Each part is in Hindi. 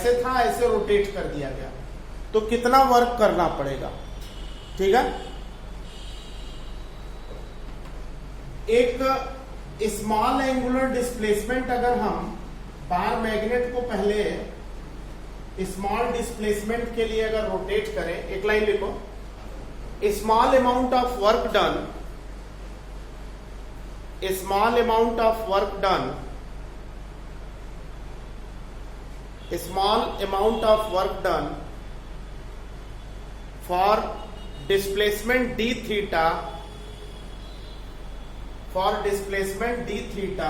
ऐसे था ऐसे रोटेट कर दिया गया, तो कितना वर्क करना पड़ेगा। ठीक है, एक स्मॉल एंगुलर डिस्प्लेसमेंट अगर हम बार मैग्नेट को पहले स्मॉल डिस्प्लेसमेंट के लिए अगर रोटेट करें, एक लाइन लिखो, small amount of work done, small amount of work done, small amount of work done for displacement d theta, for displacement d theta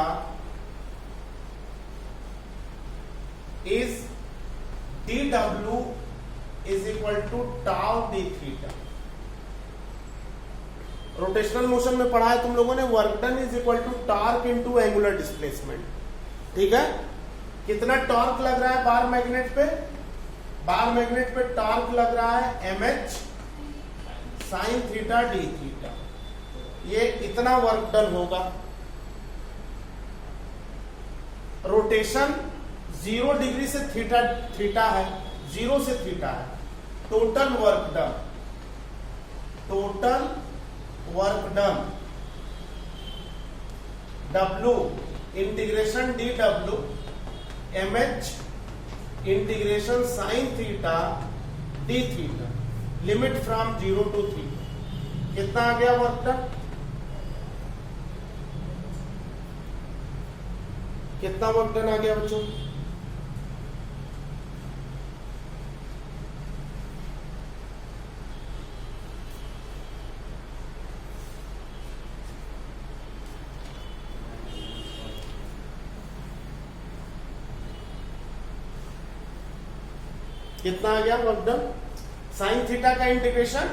is dw is equal to tau d theta। Rotational motion में पढ़ा है तुम लोगों ने, work done is equal to torque into angular displacement. ठीक है, कितना टॉर्क लग रहा है बार मैग्नेट पे, बार मैग्नेट पे टॉर्क लग रहा है mh sin theta d theta, ये इतना वर्क डन होगा। रोटेशन 0 डिग्री से थीटा है, 0 से थीटा है, total work done, total work done W integration dw mh integration sine theta d theta, limit from 0 to 3, कितना आ गया वर्क डन, कितना वर्क डन आ गया बच्चों, कितना आ गया वर्क डन। साइन थीटा का इंटीग्रेशन,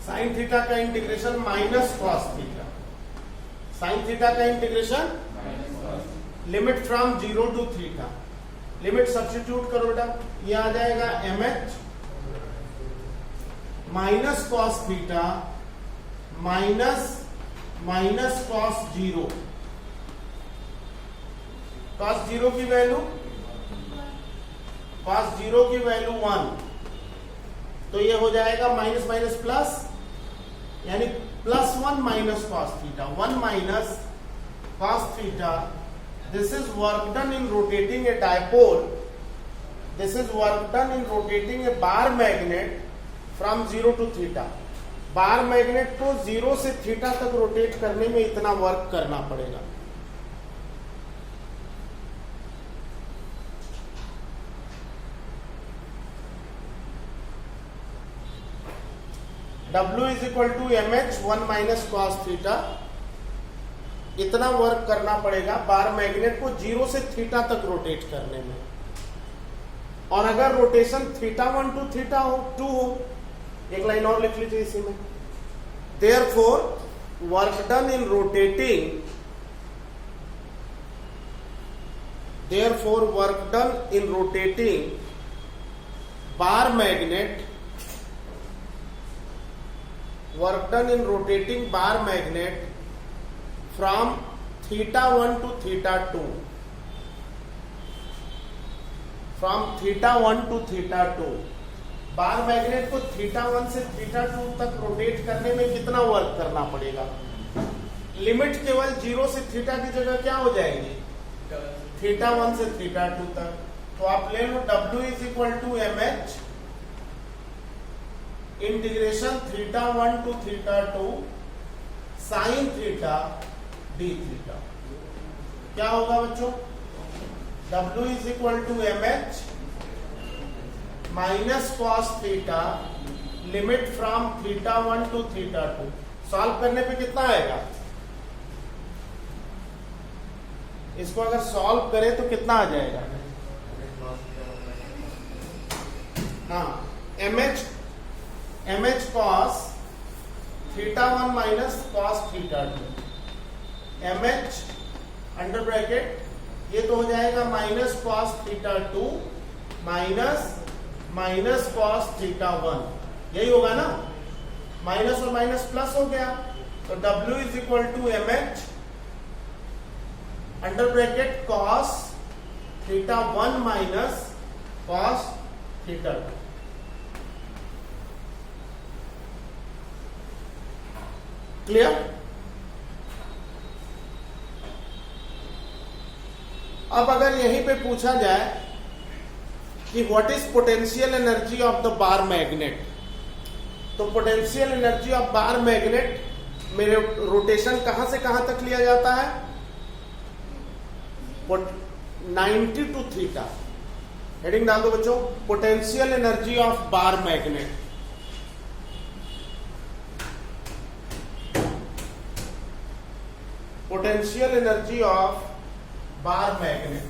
साइन थीटा का integration minus cos theta, sine theta का integration limit from 0 to theta, limit substitute करो बेटा, ये आ जाएगा mh minus cos theta minus cos 0, cos 0 की वैल्यू, कॉस 0 की वैल्यू 1, तो ये हो जाएगा माइनस माइनस प्लस, यानी +1 minus cos theta, 1 minus cos theta. This is work done in rotating A dipole, this is work done in rotating a bar magnet from 0 to theta. Bar magnet को 0 से थीटा तक रोटेट करने में इतना वर्क करना पड़ेगा। W is equal to mh 1 minus cos theta, इतना वर्क करना पड़ेगा बार मैग्नेट को 0 से थीटा तक रोटेट करने में। और अगर रोटेशन θ1 to θ2 हो, एक लाइन और लिख लीजिए इसी में, therefore work done in rotating, therefore work done in rotating bar magnet, work done in rotating bar magnet from θ1 to θ2, from θ1 to θ2, bar magnet को θ1 से θ2 तक रोटेट करने में कितना वर्क करना पड़ेगा। लिमिट केवल 0 से थीटा की जगह क्या हो जाएगी, θ1 से θ2 तक, तो आप ले लो W is equal to mh integration θ1 to θ2 sine theta d theta. क्या होगा बच्चों, W is equal to mh minus cos theta, limit from θ1 to θ2। Solve करने पे कितना आएगा, इसको अगर सॉल्व करें तो कितना आ जाएगा, हाँ mh cos θ1 minus cos θ2, mh under bracket, ये तो हो जाएगा माइनस कॉस θ2 माइनस कॉस θ1, यही होगा ना, माइनस और माइनस प्लस हो गया, तो W is equal to mh under bracket cos theta 1 minus cos theta 2। Clear? अब अगर यहीं पे पूछा जाए कि what is potential energy of the bar magnet, तो potential energy of bar magnet मेरे रोटेशन कहां से कहां तक लिया जाता है? 90 टू थीटा। हेडिंग डाल दो बच्चों, potential energy of bar magnet. Potential energy of bar magnet.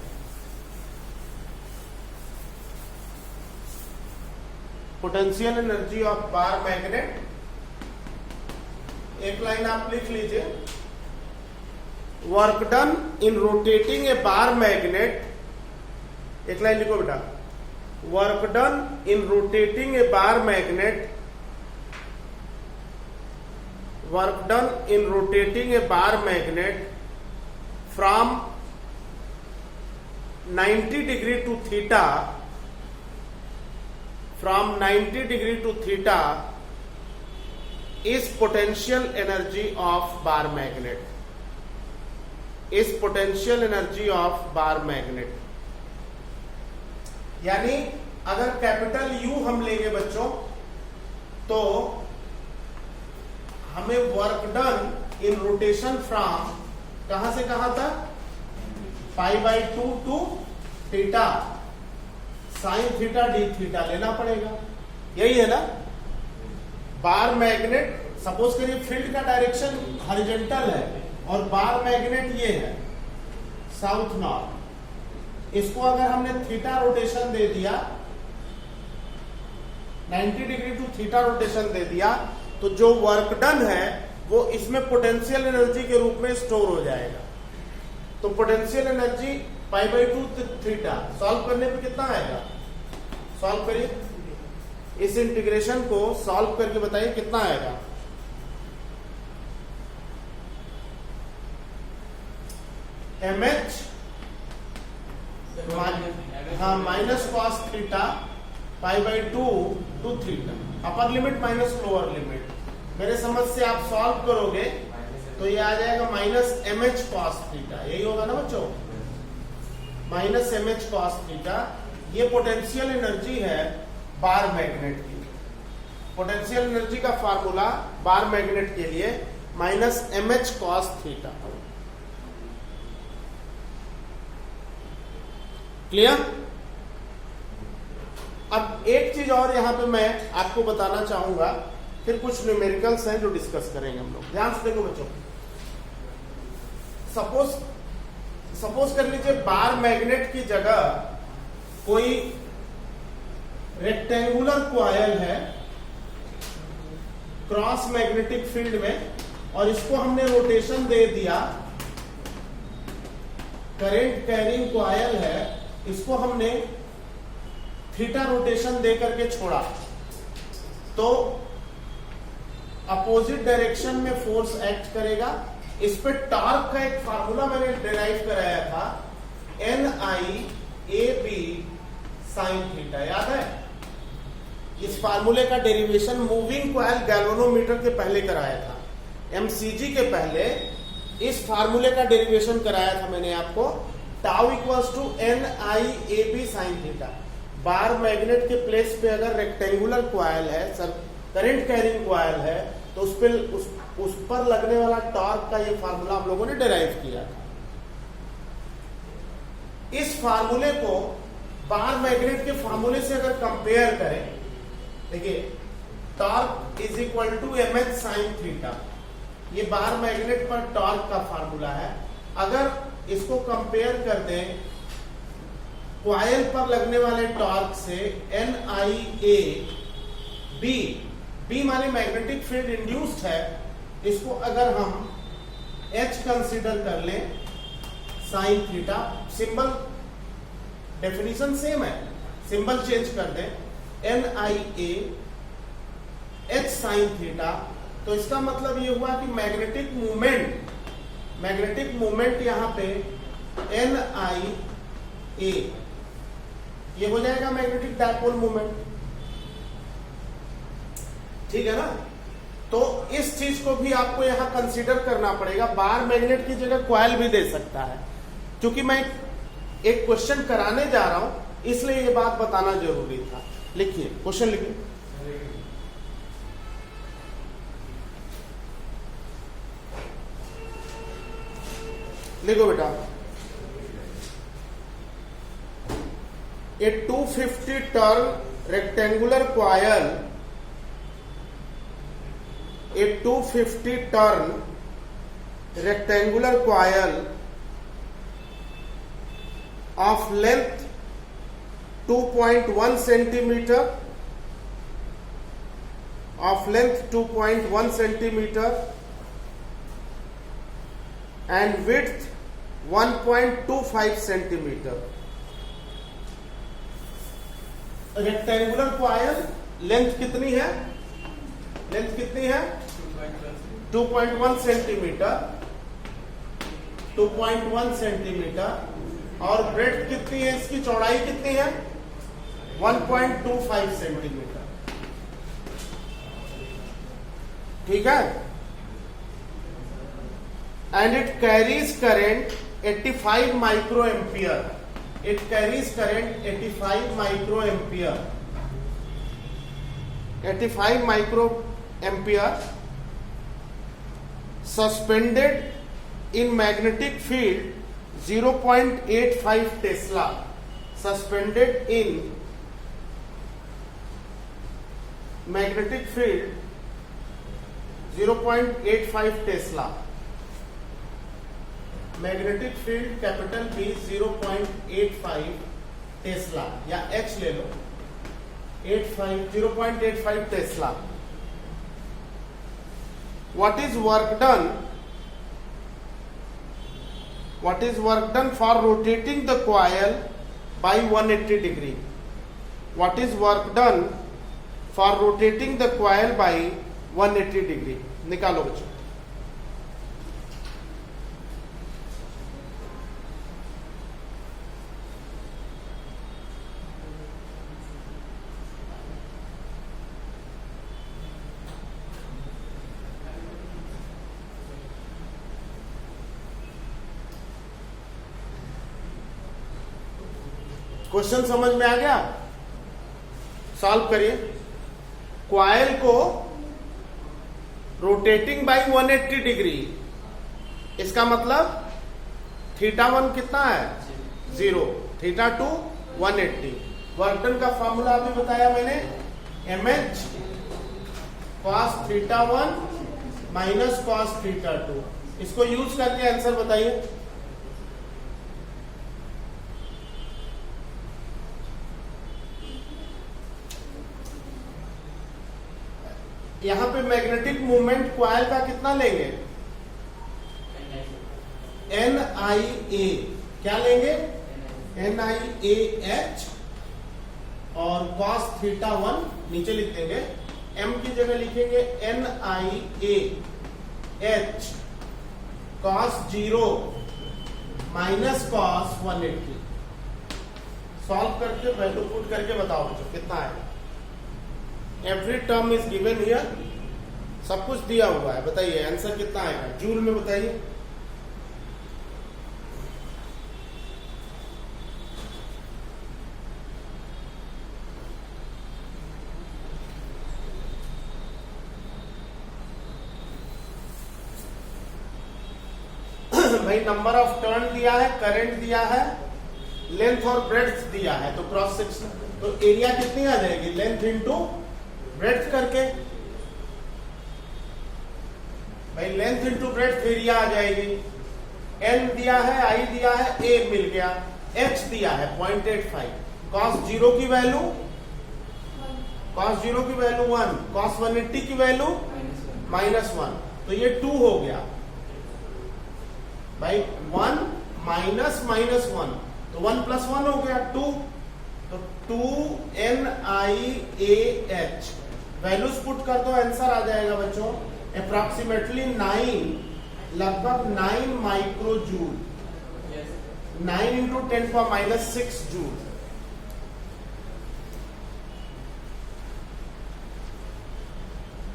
Potential energy of bar magnet, एक लाइन आप लिख लीजिए, work done in rotating a bar magnet, एक लाइन लिखो बेटा, work done in rotating a bar magnet, work done in rotating a bar magnet from 90 degree to theta, from 90 degree to theta is potential energy of bar magnet, is potential energy of bar magnet। यानी अगर कैपिटल U हम लेंगे बच्चों तो हमें work done in rotation from कहां से कहां तक? π/2 to theta sine theta d theta लेना पड़ेगा। यही है ना? बार मैग्नेट, सपोज करिए फील्ड का डायरेक्शन हॉरिजॉन्टल है और बार मैग्नेट ये है साउथ नॉर्थ। इसको अगर हमने थीटा रोटेशन दे दिया, 90 डिग्री टू थीटा रोटेशन दे दिया, तो जो वर्क डन है वो इसमें पोटेंशियल एनर्जी के रूप में स्टोर हो जाएगा। तो पोटेंशियल एनर्जी π/2 थीटा सॉल्व करने पे कितना आएगा? सॉल्व करिए, इस इंटीग्रेशन को सॉल्व करके बताइए कितना आएगा? mh हाँ minus cos theta π/2 to theta, upper limit minus lower limit. मेरे समझ से आप सॉल्व करोगे तो ये आ जाएगा माइनस mh कॉस थीटा, यही होगा ना बच्चों? Minus mh cos theta. ये पोटेंशियल एनर्जी है बार मैग्नेट की। पोटेंशियल एनर्जी का फार्मूला बार मैग्नेट के लिए minus mh cos theta. Clear? अब एक चीज और यहां पे मैं आपको बताना चाहूंगा, फिर कुछ न्यूमेरिकल्स हैं जो डिस्कस करेंगे हम लोग। ध्यान से देखो बच्चों, सपोज कर लीजिए बार मैग्नेट की जगह कोई रेक्टेंगुलर कॉइल है क्रॉस मैग्नेटिक फील्ड में, और इसको हमने रोटेशन दे दिया, करंट कैरिंग कॉइल है, इसको हमने थीटा रोटेशन दे करके छोड़ा, तो अपोजिट डायरेक्शन में फोर्स एक्ट करेगा। इस पे टॉर्क का एक फार्मूला मैंने डिराइव कराया था, NIAB साइन थीटा, याद है? इस फार्मूले का डेरिवेशन मूविंग कॉइल गैल्वेनोमीटर के पहले कराया था, MCG के पहले इस फार्मूले का डेरिवेशन कराया था मैंने आपको। Tau equals to NIAB sine theta. Bar magnet के प्लेस पे अगर रेक्टेंगुलर कॉइल है, सर करंट कैरिंग कॉइल है, तो उस पर लगने वाला टॉर्क का ये फार्मूला हम लोगों ने डिराइव किया था। इस फार्मूले को बार मैग्नेट के फार्मूले से अगर कंपेयर करें, देखिए torque is equal to mh sine theta, ये बार मैग्नेट पर टॉर्क का फार्मूला है। अगर इसको कंपेयर कर दें कॉइल पर लगने वाले टॉर्क से, NIAB, B माने मैग्नेटिक फील्ड इंड्यूस्ड है, इसको अगर हम H कंसीडर कर लें sine theta, symbol definition same है, सिंबल चेंज कर दें, NIA H साइन थीटा, तो इसका मतलब ये हुआ कि मैग्नेटिक मूवमेंट यहां पे NI ए, ये हो जाएगा मैग्नेटिक डायपोल मोमेंट, ठीक है ना। तो इस चीज को भी आपको यहां कंसीडर करना पड़ेगा। बार मैग्नेट की जगह कॉइल भी दे सकता है, क्योंकि मैं एक क्वेश्चन कराने जा रहा हूं इसलिए ये बात बताना जरूरी था। लिखिए क्वेश्चन, लिखिए। लिखो बेटा, ए 250 turn rectangular coil, a 250 turn rectangular coil of length 2.1 centimeter, of length 2.1 centimeter and width 1.25 centimeter. Rectangular coil length कितनी है? लेंथ कितनी है? 2.1 सेंटीमीटर, 2.1 सेंटीमीटर। और ब्रेड्थ कितनी है? इसकी चौड़ाई कितनी है? 1.25 सेंटीमीटर, ठीक है। And it carries current 85 micro ampere, it carries current 85 micro ampere, 85 micro ampere suspended in magnetic field 0.85 Tesla, suspended in magnetic field 0.85 Tesla, magnetic field capital B 0.85 Tesla, या H ले लो, 0.85 Tesla. What is work done? What is work done for rotating the coil by 180 degree? What is work done for rotating the coil by 180 degree? निकालो बच्चों। क्वेश्चन समझ में आ गया? सॉल्व करिए। कॉइल को रोटेटिंग बाय 180 डिग्री, इसका मतलब θ1 कितना है? 0, θ2 180। वर्क डन का फॉर्मूला अभी बताया मैंने, mh cos θ1 माइनस cos θ2। इसको यूज करके आंसर बताइए। यहां पे मैग्नेटिक मूवमेंट कॉइल का कितना लेंगे? NIA, क्या लेंगे? NIAH, और cos θ1 नीचे लिख देंगे, m की जगह लिखेंगे NIAH cos 0 minus cos 180। Solve करके वैल्यू पुट करके बताओ बच्चों कितना है। Every term is given here, सब कुछ दिया हुआ है। बताइए आंसर कितना आएगा जूल में, बताइए। भाई नंबर ऑफ टर्न दिया है, करंट दिया है, लेंथ और ब्रेड्थ दिया है, तो क्रॉस सेक्शन, तो एरिया कितनी आ जाएगी? लेंथ इंटू ब्रेड्थ करके, भाई लेंथ इंटू ब्रेड्थ एरिया आ जाएगी। N दिया है, I दिया है, A मिल गया, H दिया है 0.85, cos 0 की वैल्यू, cos 0 की वैल्यू 1, cos 180 की वैल्यू -1, तो ये 2 हो गया भाई। 1 माइनस -1, तो 1 + 1 हो गया 2, तो 2NIAH वैल्यूज पुट कर दो, आंसर आ जाएगा बच्चों अप्रोक्सीमेटली 9, लगभग 9 माइक्रो जूल, 9 इंटू 10⁻⁻6 जूल।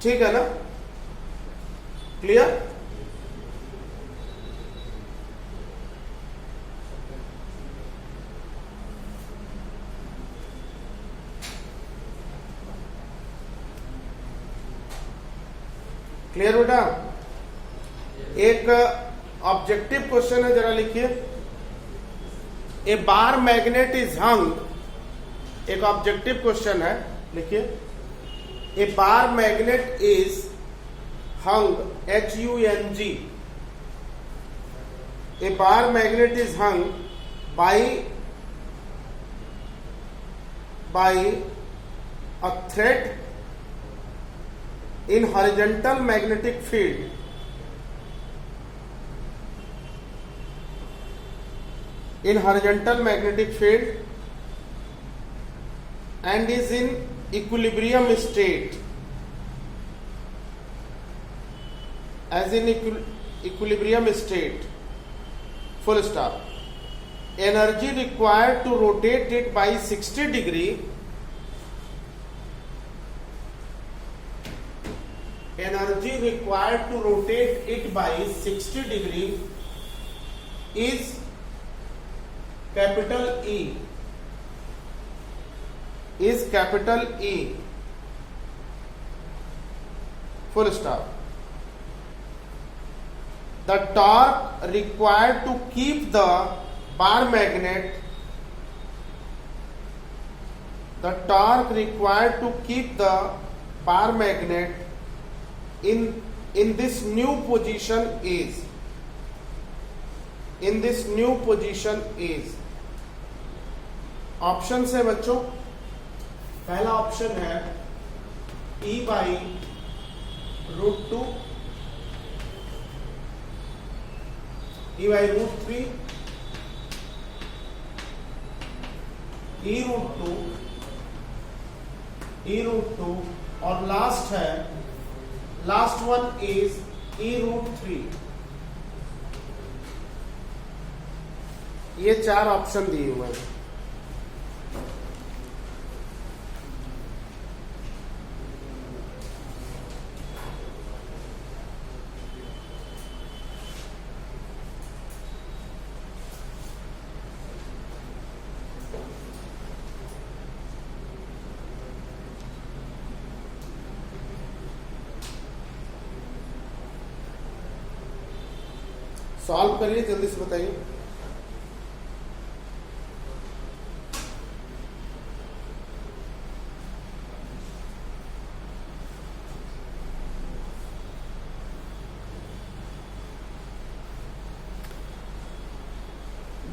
ठीक है ना, क्लियर? क्लियर बेटा? एक ऑब्जेक्टिव क्वेश्चन है, जरा लिखिए। ए बार मैग्नेट इज हंग, एक ऑब्जेक्टिव क्वेश्चन है, लिखिए। A bar magnet is hung, HUNG. A bar magnet is hung by a thread in horizontal magnetic field. In horizontal magnetic field and is in equilibrium state. As in equilibrium state, full stop. Energy required to rotate it by 60 degree energy required to rotate it by 60 degree is capital E, is capital E, full stop. The torque required to keep the bar magnet, the torque required to keep the bar magnet in this new position is, in this new position is. Option है बच्चों, पहला ऑप्शन है E by √2, E by √3, E√2, E√2 और लास्ट है, लास्ट वन इज E√3। ये चार ऑप्शन दिए हुए हैं। सॉल्व करिए, जल्दी से बताइए।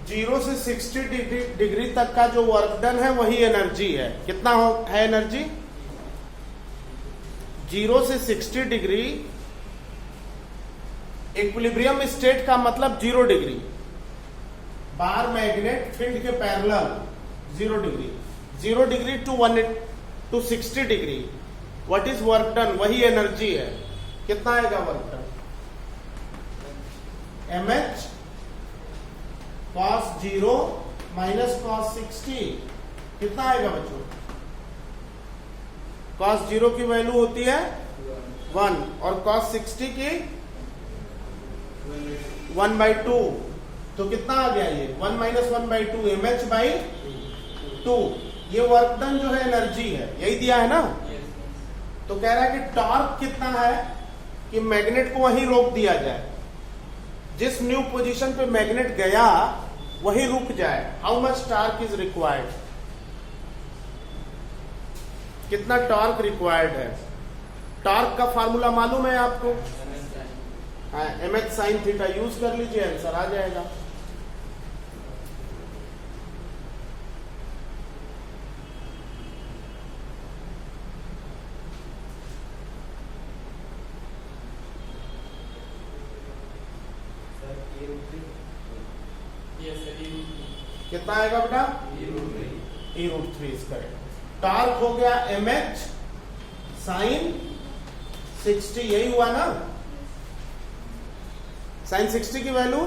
जीरो से 60 डिग्री तक का जो वर्क डन है वही एनर्जी है। कितना है एनर्जी? 0 से 60 डिग्री, इक्विलिब्रियम स्टेट का मतलब 0 डिग्री, बार मैग्नेट फील्ड के parallel 0 degree, 0 degree to 60 degree, what is work done, वही एनर्जी है। कितना आएगा work done? mh cos 0 minus cos 60, कितना आएगा बच्चों? cos 0 की वैल्यू होती है 1 और cos 60 की 1/2, तो कितना आ गया ये 1 माइनस 1/2 mh/2। ये वर्क डन जो है एनर्जी है, यही दिया है ना। तो कह रहा है कि टॉर्क कितना है कि मैग्नेट को वहीं रोक दिया जाए, जिस न्यू पोजीशन पे मैग्नेट गया वही रुक जाए। How much torque is required, कितना टॉर्क रिक्वायर्ड है? टॉर्क का फार्मूला मालूम है आपको? हाँ, mh sin थीटा यूज कर लीजिए, आंसर आ जाएगा। कितना आएगा बेटा? E√3 is correct. टॉर्क हो गया mh sin 60, यही हुआ ना। sin 60 की वैल्यू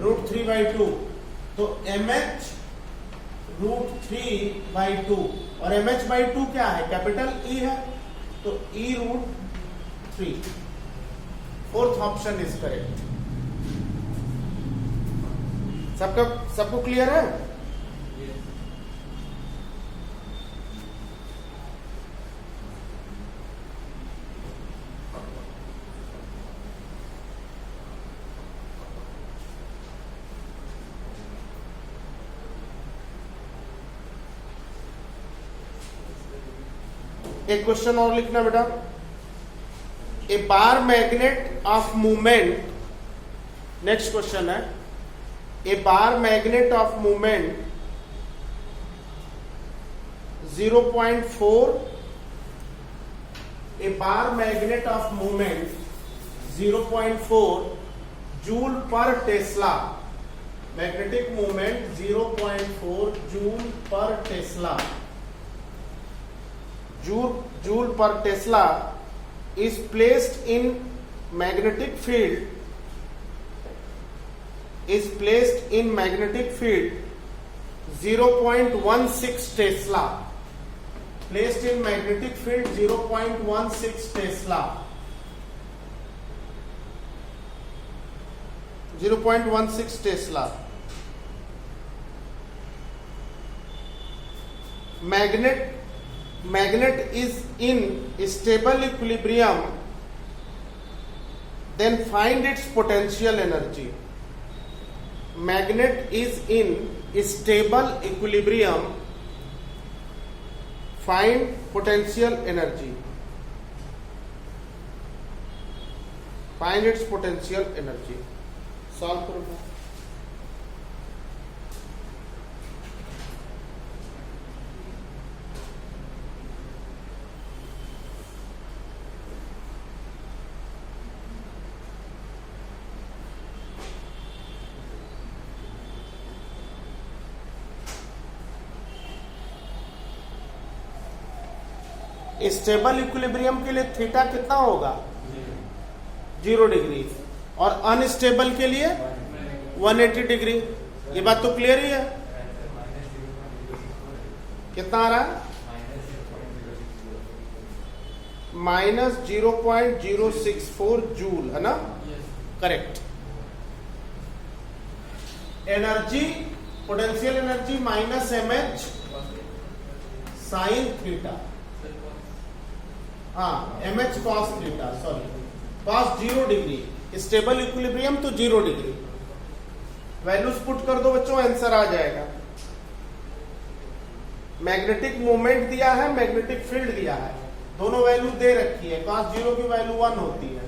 √3/2, तो mh √3/2 और mh/2 क्या है? कैपिटल E है, तो E√3। Fourth option is correct. सबको क्लियर है? एक क्वेश्चन और लिखना बेटा। A bar magnet of movement, next question है, a bar magnet of movement 0.4, a bar magnet of movement 0.4 joule per tesla, magnetic movement 0.4 joule per tesla, joule per tesla is placed in magnetic field, is placed in magnetic field 0.16 Tesla, placed in magnetic field 0.16 Tesla, 0.16 Tesla. Magnet is in stable equilibrium, then find its potential energy. Magnet is in stable equilibrium, find potential energy. Find its potential energy. Solve करो। स्टेबल इक्विलिब्रियम के लिए थीटा कितना होगा? 0 डिग्री, और अनस्टेबल के लिए 180 डिग्री। ये बात तो क्लियर ही है? कितना आ रहा है? -0.064 जूल, है ना? Correct. Energy, potential energy -mh sine theta, हाँ mh cos theta, sorry cos 0 degree, stable equilibrium तो 0 डिग्री। वैल्यूज पुट कर दो बच्चों, आंसर आ जाएगा। मैग्नेटिक मोमेंट दिया है, मैग्नेटिक फील्ड दिया है, दोनों वैल्यू दे रखी है। cos 0 की वैल्यू 1 होती है,